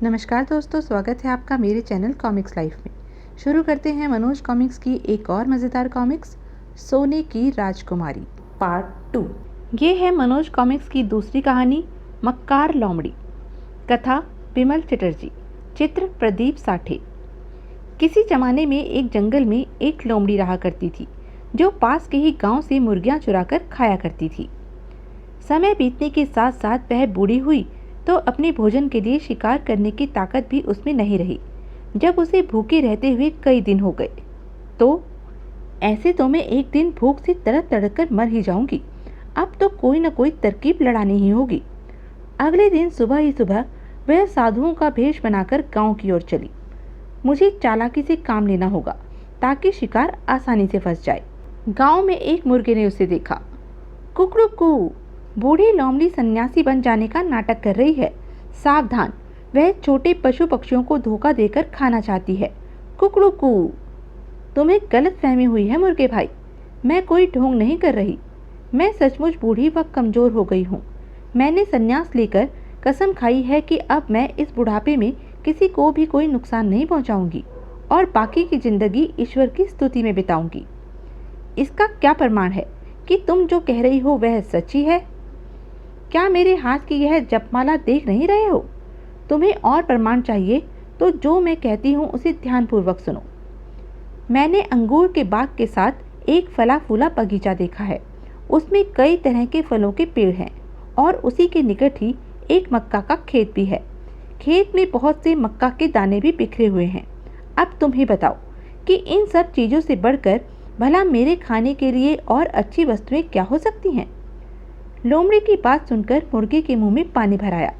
नमस्कार दोस्तों, स्वागत है आपका मेरे चैनल कॉमिक्स लाइफ में। शुरू करते हैं मनोज कॉमिक्स की एक और मज़ेदार कॉमिक्स, सोने की राजकुमारी पार्ट 2। ये है मनोज कॉमिक्स की दूसरी कहानी, मक्कार लोमड़ी। कथा विमल चटर्जी, चित्र प्रदीप साठे। किसी ज़माने में एक जंगल में एक लोमड़ी रहा करती थी, जो पास के ही गांव से मुर्गियां चुराकर खाया करती थी। समय बीतने के साथ साथ वह बूढ़ी हुई तो अपने भोजन के लिए शिकार करने की ताकत भी उसमें नहीं रही। जब उसे भूखे रहते हुए कई दिन हो गए तो ऐसे तो मैं एक दिन भूख से तड़प तड़प कर मर ही जाऊंगी। अब तो कोई न कोई तरकीब लड़ानी ही होगी। अगले दिन सुबह ही सुबह वह साधुओं का भेष बनाकर गांव की ओर चली। मुझे चालाकी से काम लेना होगा ताकि शिकार आसानी से फंस जाए। गांव में एक मुर्गे ने उसे देखा। कुकड़ू, बूढ़ी लोमड़ी सन्यासी बन जाने का नाटक कर रही है। सावधान, वह छोटे पशु पक्षियों को धोखा देकर खाना चाहती है। कुकड़ू, तुम्हें गलत फहमी हुई है मुर्गे भाई। मैं कोई ढोंग नहीं कर रही। मैं सचमुच बूढ़ी व कमजोर हो गई हूँ। मैंने संन्यास लेकर कसम खाई है कि अब मैं इस बुढ़ापे में किसी को भी कोई नुकसान नहीं पहुँचाऊंगी और बाकी की जिंदगी ईश्वर की स्तुति में बिताऊंगी। इसका क्या प्रमाण है कि तुम जो कह रही हो वह सच्ची है? क्या मेरे हाथ की यह जपमाला देख नहीं रहे हो? तुम्हें और प्रमाण चाहिए तो जो मैं कहती हूँ उसे ध्यानपूर्वक सुनो। मैंने अंगूर के बाग के साथ एक फला फूला बगीचा देखा है। उसमें कई तरह के फलों के पेड़ हैं और उसी के निकट ही एक मक्का का खेत भी है। खेत में बहुत से मक्का के दाने भी बिखरे हुए हैं। अब तुम ही बताओ कि इन सब चीज़ों से बढ़कर भला मेरे खाने के लिए और अच्छी वस्तुएं क्या हो सकती हैं? लोमड़ी की बात सुनकर मुर्गे के मुंह में पानी भर आया।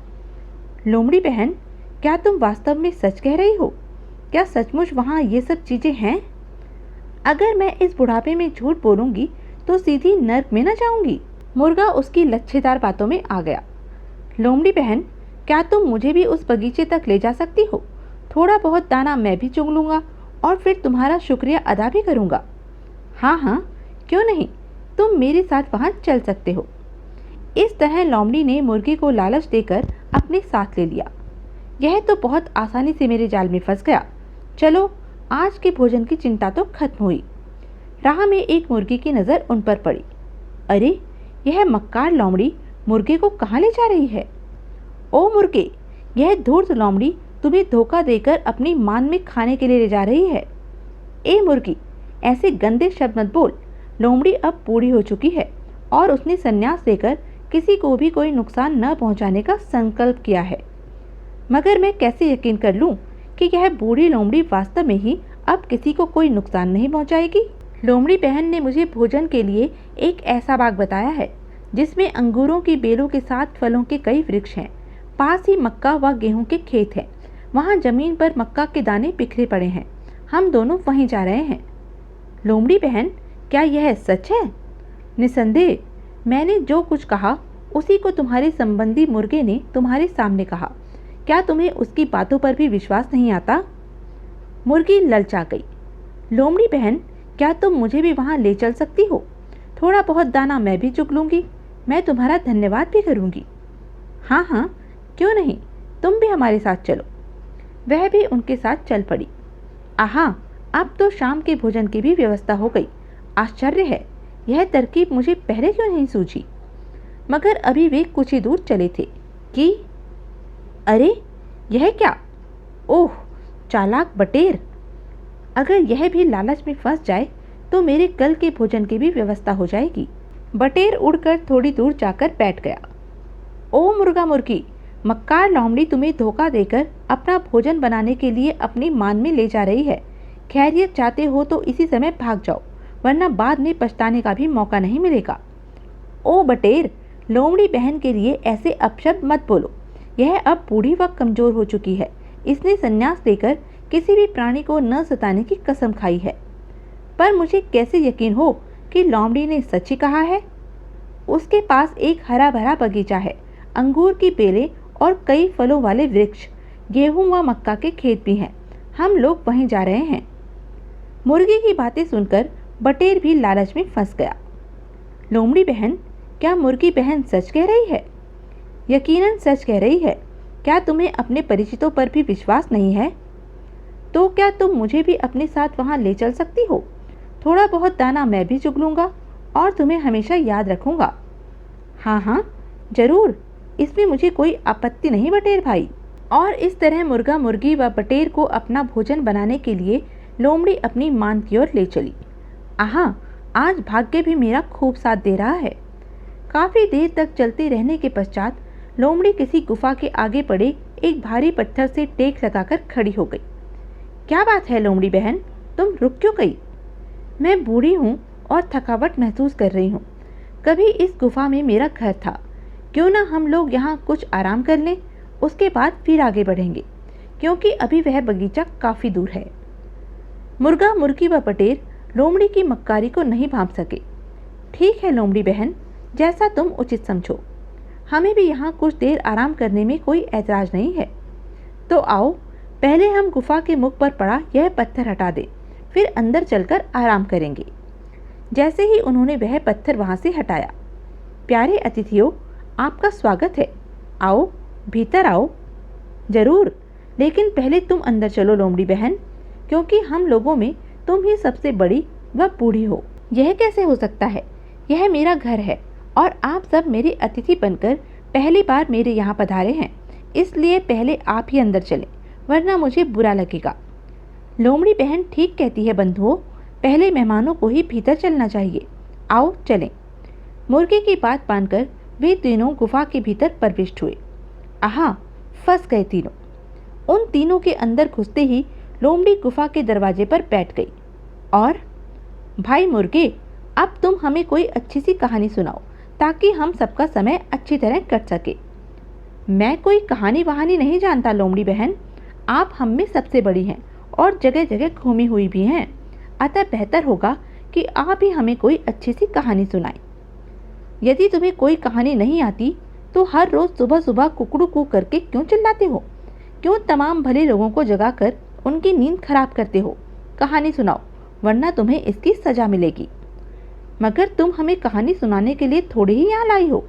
लोमड़ी बहन, क्या तुम वास्तव में सच कह रही हो? क्या सचमुच वहाँ ये सब चीजें हैं? अगर मैं इस बुढ़ापे में झूठ बोलूंगी तो सीधी नर्क में न जाऊंगी। मुर्गा उसकी लच्छेदार बातों में आ गया। लोमड़ी बहन, क्या तुम मुझे भी उस बगीचे तक ले जा सकती हो? थोड़ा बहुत दाना मैं भी चुग लूंगा और फिर तुम्हारा शुक्रिया अदा भी करूंगा। हाँ, क्यों नहीं, तुम मेरे साथ वहाँ चल सकते हो। इस तरह लोमड़ी ने मुर्गी को लालच देकर अपने साथ ले लिया। यह तो बहुत आसानी से मेरे जाल में फंस गया। चलो, आज के भोजन की चिंता तो खत्म हुई। राह में एक मुर्गी की नज़र उन पर पड़ी। अरे, यह मक्कार लोमड़ी मुर्गे को कहाँ ले जा रही है? ओ मुर्गे, यह धूर्त लोमड़ी तुम्हें धोखा देकर अपनी मान में खाने के लिए ले जा रही है। ए मुर्गी, ऐसे गंदे शब्द मत बोल। लोमड़ी अब बूढ़ी हो चुकी है और उसने संन्यास लेकर किसी को भी कोई नुकसान न पहुंचाने का संकल्प किया है। मगर मैं कैसे यकीन कर लूं कि यह बूढ़ी लोमड़ी वास्तव में ही अब किसी को कोई नुकसान नहीं पहुंचाएगी? लोमड़ी बहन ने मुझे भोजन के लिए एक ऐसा बाग बताया है जिसमें अंगूरों की बेलों के साथ फलों के कई वृक्ष हैं। पास ही मक्का व गेहूं के खेत हैं। वहाँ जमीन पर मक्का के दाने बिखरे पड़े हैं। हम दोनों वहीं जा रहे हैं। लोमड़ी बहन, क्या यह सच है? निसंदेह, मैंने जो कुछ कहा उसी को तुम्हारे संबंधी मुर्गे ने तुम्हारे सामने कहा। क्या तुम्हें उसकी बातों पर भी विश्वास नहीं आता? मुर्गी ललचा गई। लोमड़ी बहन, क्या तुम मुझे भी वहां ले चल सकती हो? थोड़ा बहुत दाना मैं भी चुग लूंगी। मैं तुम्हारा धन्यवाद भी करूंगी। हाँ, क्यों नहीं, तुम भी हमारे साथ चलो। वह भी उनके साथ चल पड़ी। आहा, अब तो शाम के भोजन की भी व्यवस्था हो गई। आश्चर्य है, यह तरकीब मुझे पहले क्यों नहीं सूझी? मगर अभी वे कुछ ही दूर चले थे कि अरे, यह क्या? ओह, चालाक बटेर! अगर यह भी लालच में फंस जाए तो मेरे कल के भोजन की भी व्यवस्था हो जाएगी। बटेर उड़कर थोड़ी दूर जाकर बैठ गया। ओ मुर्गा मुर्गी, मक्कार लोमड़ी तुम्हें धोखा देकर अपना भोजन बनाने के लिए अपनी मान में ले जा रही है। खैरियत चाहते हो तो इसी समय भाग जाओ, वरना बाद में पछताने का भी मौका नहीं मिलेगा। ओ बटेर, लोमड़ी बहन के लिए ऐसे अपशब्द मत बोलो। यह अब बूढ़ी व कमजोर हो चुकी है। इसने संन्यास लेकर किसी भी प्राणी को न सताने की कसम खाई है। पर मुझे कैसे यकीन हो कि लोमड़ी ने सच ही कहा है? उसके पास एक हरा भरा बगीचा है, अंगूर की बेलें और कई फलों वाले वृक्ष, गेहूं व मक्का के खेत भी हैं। हम लोग वहीं जा रहे हैं। मुर्गी की बातें सुनकर बटेर भी लालच में फंस गया। लोमड़ी बहन, क्या मुर्गी बहन सच कह रही है? यकीनन सच कह रही है। क्या तुम्हें अपने परिचितों पर भी विश्वास नहीं है? तो क्या तुम मुझे भी अपने साथ वहाँ ले चल सकती हो? थोड़ा बहुत दाना मैं भी चुग लूँगा और तुम्हें हमेशा याद रखूँगा। हाँ हाँ, जरूर, इसमें मुझे कोई आपत्ति नहीं बटेर भाई। और इस तरह मुर्गा मुर्गी व बटेर को अपना भोजन बनाने के लिए लोमड़ी अपनी मान की ओर ले चली। आहा, आज भाग्य भी मेरा खूब साथ दे रहा है। काफी देर तक चलते रहने के पश्चात लोमड़ी किसी गुफा के आगे पड़े एक भारी पत्थर से टेक लगाकर खड़ी हो गई। क्या बात है लोमड़ी बहन, तुम रुक क्यों गई? मैं बूढ़ी हूँ और थकावट महसूस कर रही हूँ। कभी इस गुफा में मेरा घर था, क्यों ना हम लोग यहाँ कुछ आराम कर लें, उसके बाद फिर आगे बढ़ेंगे, क्योंकि अभी वह बगीचा काफी दूर है। मुर्गा मुर्गी व बटेर लोमड़ी की मक्कारी को नहीं भांप सके। ठीक है लोमड़ी बहन, जैसा तुम उचित समझो। हमें भी यहाँ कुछ देर आराम करने में कोई ऐतराज नहीं है। तो आओ, पहले हम गुफा के मुख पर पड़ा यह पत्थर हटा दें, फिर अंदर चलकर आराम करेंगे। जैसे ही उन्होंने वह पत्थर वहाँ से हटाया, प्यारे अतिथियों, आपका स्वागत है। आओ, भीतर आओ। जरूर, लेकिन पहले तुम अंदर चलो लोमड़ी बहन, क्योंकि हम लोगों में तुम ही सबसे बड़ी व बूढ़ी हो। यह कैसे हो सकता है? यह मेरा घर है और आप सब मेरे अतिथि बनकर पहली बार मेरे यहाँ पधारे हैं, इसलिए पहले आप ही अंदर चलें, वरना मुझे बुरा लगेगा। लोमड़ी बहन ठीक कहती है बंधुओं, पहले मेहमानों को ही भीतर चलना चाहिए। आओ चलें। मुर्गे की बात मानकर वे तीनों गुफा के भीतर प्रविष्ट हुए। आहा, फंस गए तीनों। उन तीनों के अंदर घुसते ही लोमड़ी गुफा के दरवाजे पर बैठ गई और भाई मुर्गे, अब तुम हमें कोई अच्छी सी कहानी सुनाओ ताकि हम सबका समय अच्छी तरह कट सके। मैं कोई कहानी वहानी नहीं जानता लोमड़ी बहन, आप हम में सबसे बड़ी हैं और जगह जगह घूमी हुई भी हैं, अतः बेहतर होगा कि आप ही हमें कोई अच्छी सी कहानी सुनाएं। यदि तुम्हें कोई कहानी नहीं आती तो हर रोज सुबह सुबह कुकड़ू कू करके क्यों चिल्लाते हो? क्यों तमाम भले लोगों को जगाकर उनकी नींद खराब करते हो? कहानी सुनाओ, वरना तुम्हें इसकी सजा मिलेगी। मगर तुम हमें कहानी सुनाने के लिए थोड़ी ही यहाँ लाई हो।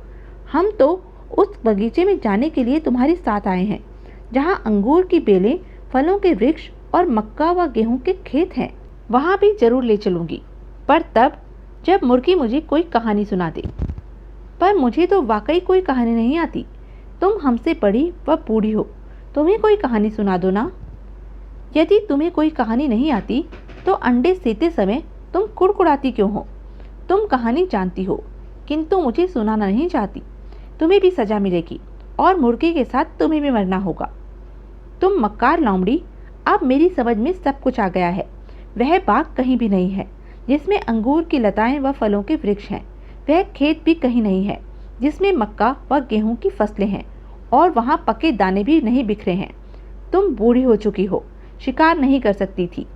हम तो उस बगीचे में जाने के लिए तुम्हारे साथ आए हैं, जहाँ अंगूर की बेलें, फलों के वृक्ष और मक्का व गेहूं के खेत हैं। वहाँ भी जरूर ले चलूंगी, पर तब जब मुर्गी मुझे कोई कहानी सुना दे। पर मुझे तो वाकई कोई कहानी नहीं आती। तुम हमसे बड़ी व बूढ़ी हो, तुम्हें कोई कहानी सुना दो ना। यदि तुम्हें कोई कहानी नहीं आती तो अंडे सेते समय तुम कुड़कुड़ाती क्यों हो? तुम कहानी जानती हो, किंतु मुझे सुनाना नहीं चाहती। तुम्हें भी सजा मिलेगी और मुर्गे के साथ तुम्हें भी मरना होगा। तुम मक्कार लोमड़ी, अब मेरी समझ में सब कुछ आ गया है। वह बाग कहीं भी नहीं है जिसमें अंगूर की लताएं व फलों के वृक्ष हैं। वह खेत भी कहीं नहीं है जिसमें मक्का व गेहूं की फसलें हैं, और वहाँ पके दाने भी नहीं बिखरे हैं। तुम बूढ़ी हो चुकी हो, शिकार नहीं कर सकती थी,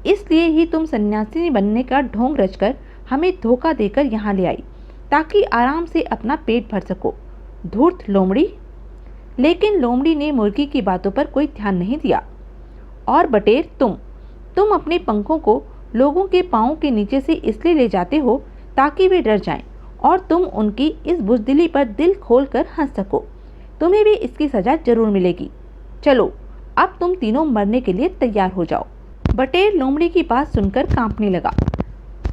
इसलिए ही तुम सन्यासिनी बनने का ढोंग रचकर हमें धोखा देकर यहाँ ले आई, ताकि आराम से अपना पेट भर सको। धूर्त लोमड़ी। लेकिन लोमड़ी ने मुर्गी की बातों पर कोई ध्यान नहीं दिया। और बटेर, तुम अपने पंखों को लोगों के पाँव के नीचे से इसलिए ले जाते हो ताकि वे डर जाएं, और तुम उनकी इस बुज़दिली पर दिल खोल कर हंस सको। तुम्हें भी इसकी सजा जरूर मिलेगी। चलो, अब तुम तीनों मरने के लिए तैयार हो जाओ। बटेर लोमड़ी की बात सुनकर कांपने लगा।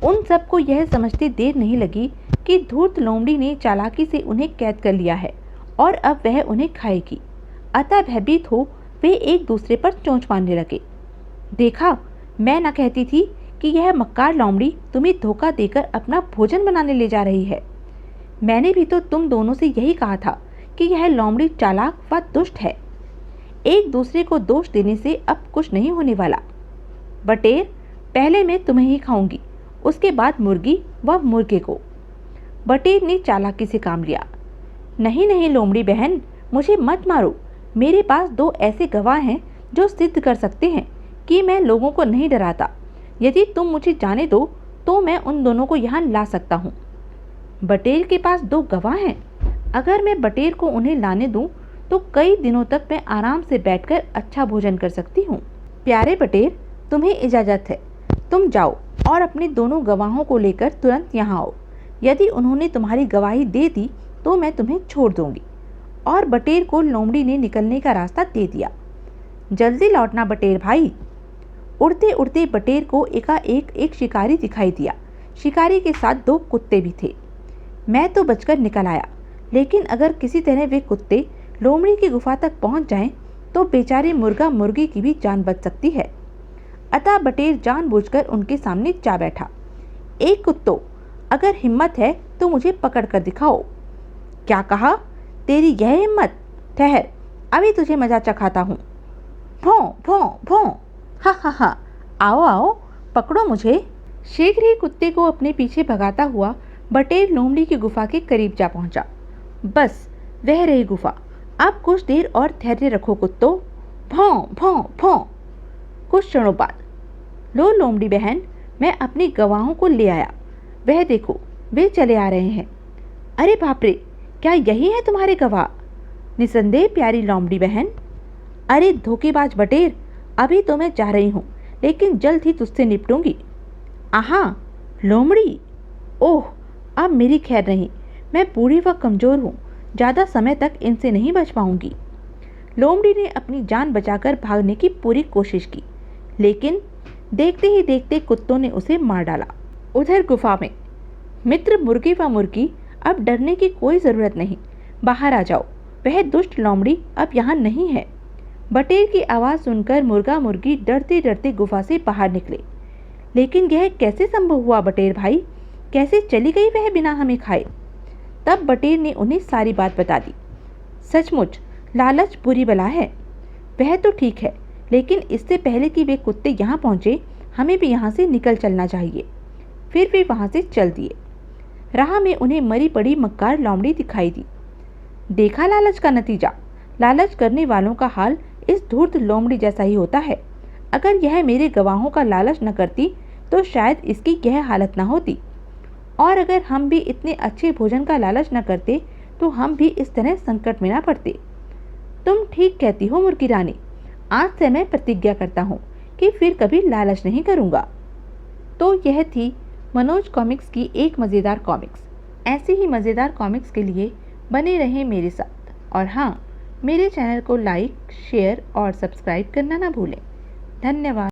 उन सबको यह समझते देर नहीं लगी कि धूर्त लोमड़ी ने चालाकी से उन्हें कैद कर लिया है और अब वह उन्हें खाएगी। अतः भयभीत हो वे एक दूसरे पर चोंच मारने लगे। देखा, मैं न कहती थी कि यह मक्कार लोमड़ी तुम्हें धोखा देकर अपना भोजन बनाने ले जा रही है। मैंने भी तो तुम दोनों से यही कहा था कि यह लोमड़ी चालाक व दुष्ट है। एक दूसरे को दोष देने से अब कुछ नहीं होने वाला। बटेर, पहले मैं तुम्हें ही खाऊंगी, उसके बाद मुर्गी व मुर्गे को। बटेर ने चालाकी से काम लिया। नहीं नहीं लोमड़ी बहन, मुझे मत मारो। मेरे पास 2 ऐसे गवाह हैं जो सिद्ध कर सकते हैं कि मैं लोगों को नहीं डराता। यदि तुम मुझे जाने दो तो मैं उन दोनों को यहाँ ला सकता हूँ। बटेर के पास 2 गवाह हैं। अगर मैं बटेर को उन्हें लाने दूँ तो कई दिनों तक मैं आराम से बैठकर अच्छा भोजन कर सकती हूँ। प्यारे बटेर, तुम्हें इजाज़त है। तुम जाओ और अपने दोनों गवाहों को लेकर तुरंत यहाँ आओ। यदि उन्होंने तुम्हारी गवाही दे दी तो मैं तुम्हें छोड़ दूंगी, और बटेर को लोमड़ी ने निकलने का रास्ता दे दिया। जल्दी लौटना बटेर भाई। उड़ते उड़ते बटेर को एकाएक एक शिकारी दिखाई दिया। शिकारी के साथ 2 कुत्ते भी थे। मैं तो बचकर निकल आया, लेकिन अगर किसी तरह वे कुत्ते लोमड़ी की गुफा तक पहुंच जाएं, तो बेचारे मुर्गा मुर्गी की भी जान बच सकती है। अतः बटेर जानबूझकर उनके सामने जा बैठा। एक कुत्तो, अगर हिम्मत है तो मुझे पकड़ कर दिखाओ। क्या कहा? तेरी यह हिम्मत? ठहर, अभी तुझे मजा चखाता हूँ। भौं भौं भौं, हा हा हा, आओ आओ, पकड़ो मुझे। शीघ्र ही कुत्ते को अपने पीछे भगाता हुआ बटेर लोमड़ी की गुफा के करीब जा पहुंचा। बस वह रही गुफा। अब कुछ देर और धैर्य रखो कुत्तो। भौं भौं भौं। कुछ क्षणों बाद, लो लोमड़ी बहन, मैं अपनी गवाहों को ले आया। वह देखो, वे चले आ रहे हैं। अरे बाप रे, क्या यही है तुम्हारे गवाह? निसंदेह प्यारी लोमड़ी बहन। अरे धोखेबाज बटेर, अभी तो मैं जा रही हूँ, लेकिन जल्द ही तुझसे निपटूंगी। आहा, लोमड़ी। ओह, अब मेरी खैर नहीं, मैं बूढ़ी व कमज़ोर हूँ, ज़्यादा समय तक इनसे नहीं बच पाऊंगी। लोमड़ी ने अपनी जान बचाकर भागने की पूरी कोशिश की, लेकिन देखते ही देखते कुत्तों ने उसे मार डाला। उधर गुफा में मित्र मुर्गे व मुर्गी, अब डरने की कोई ज़रूरत नहीं, बाहर आ जाओ, वह दुष्ट लोमड़ी अब यहाँ नहीं है। बटेर की आवाज़ सुनकर मुर्गा मुर्गी डरते डरते गुफा से बाहर निकले। लेकिन यह कैसे संभव हुआ बटेर भाई? कैसे चली गई वह बिना हमें खाए? तब बटेर ने उन्हें सारी बात बता दी। सचमुच लालच बुरी बला है। वह तो ठीक है, लेकिन इससे पहले कि वे कुत्ते यहाँ पहुँचे, हमें भी यहाँ से निकल चलना चाहिए। फिर वे वहाँ से चल दिए। राह में उन्हें मरी पड़ी मक्कार लोमड़ी दिखाई दी। देखा लालच का नतीजा। लालच करने वालों का हाल इस धूर्त लोमड़ी जैसा ही होता है। अगर यह मेरे गवाहों का लालच न करती, तो शायद इसकी यह हालत न होती। और अगर हम भी इतने अच्छे भोजन का लालच न करते, तो हम भी इस तरह संकट में न पड़ते। तुम ठीक कहती हो मुर्गी रानी। आज से मैं प्रतिज्ञा करता हूँ कि फिर कभी लालच नहीं करूँगा। तो यह थी मनोज कॉमिक्स की एक मज़ेदार कॉमिक्स। ऐसी ही मज़ेदार कॉमिक्स के लिए बने रहें मेरे साथ। और हाँ, मेरे चैनल को लाइक, शेयर और सब्सक्राइब करना ना भूलें। धन्यवाद।